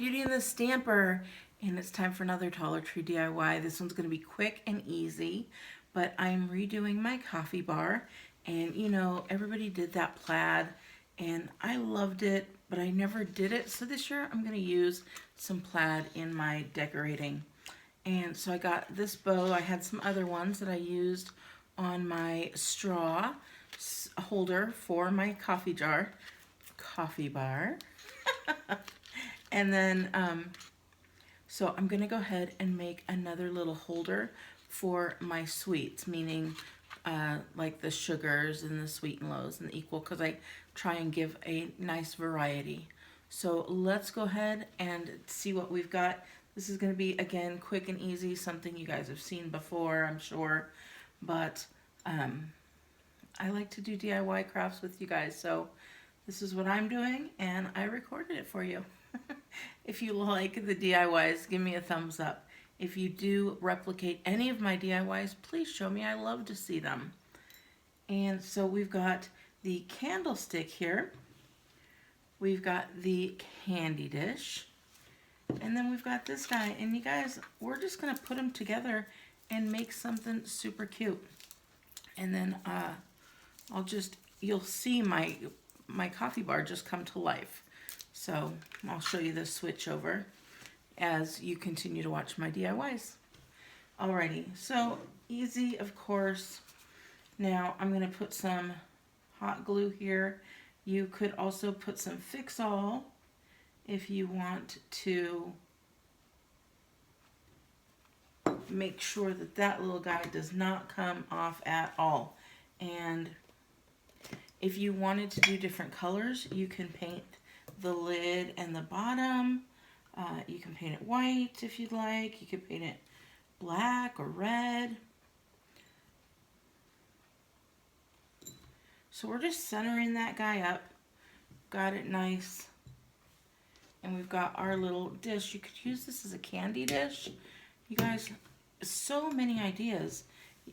Beauty and the Stamper, and it's time for another Dollar Tree DIY. This one's going to be quick and easy, but I'm redoing my coffee bar, and you know, everybody did that plaid, and I loved it, but I never did it, so this year I'm going to use some plaid in my decorating. And so I got this bow. I had some other ones that I used on my straw holder for my coffee bar. And then, so I'm going to go ahead and make another little holder for my sweets, meaning like the sugars and the sweet and lows and the equal, because I try and give a nice variety. So let's go ahead and see what we've got. This is going to be, again, quick and easy, something you guys have seen before, I'm sure, but I like to do DIY crafts with you guys, so this is what I'm doing, and I recorded it for you. If you like the DIYs, give me a thumbs up. If you do replicate any of my DIYs, please show me. I love to see them. And so we've got the candlestick here. We've got the candy dish. And then we've got this guy. And you guys, we're just going to put them together and make something super cute. And then you'll see my coffee bar just come to life. So I'll show you the switch over as you continue to watch my DIYs. Alrighty, so easy, of course. Now I'm going to put some hot glue here. You could also put some Fix-All if you want to make sure that that little guy does not come off at all. And if you wanted to do different colors, you can paint the lid and the bottom. You can paint it white if you'd like. You could paint it black or red. So we're just centering that guy up. Got it nice. And we've got our little dish. You could use this as a candy dish. You guys, so many ideas.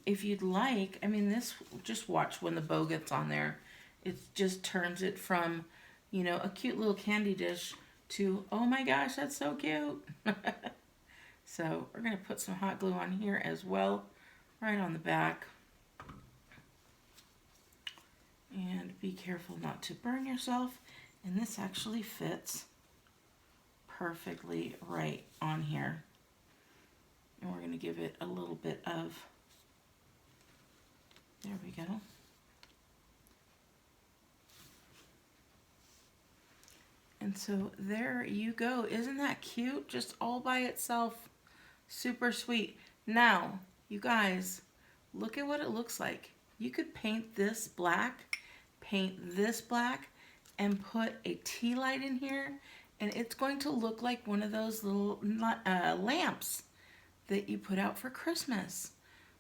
If you'd like, I mean, this, just watch when the bow gets on there. It just turns it from, you know, a cute little candy dish to, oh my gosh, that's so cute. So we're going to put some hot glue on here as well, right on the back. And be careful not to burn yourself. And this actually fits perfectly right on here. And we're going to give it a little bit of, there we go. And so there you go. Isn't that cute? Just all by itself. Super sweet. Now, you guys, look at what it looks like. You could paint this black, and put a tea light in here, and it's going to look like one of those little lamps that you put out for Christmas.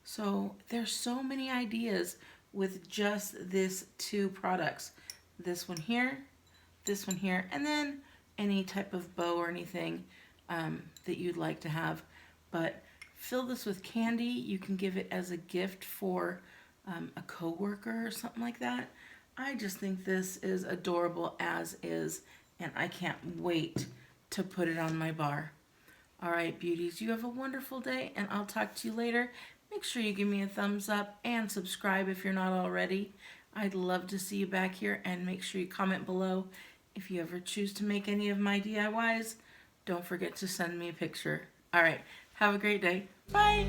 So there's so many ideas with just these two products. This one here, and then any type of bow or anything that you'd like to have. But fill this with candy. You can give it as a gift for a coworker or something like that. I just think this is adorable as is, and I can't wait to put it on my bar. All right, beauties, you have a wonderful day, and I'll talk to you later. Make sure you give me a thumbs up and subscribe if you're not already. I'd love to see you back here, and make sure you comment below. If you ever choose to make any of my DIYs, don't forget to send me a picture. All right, have a great day. Bye.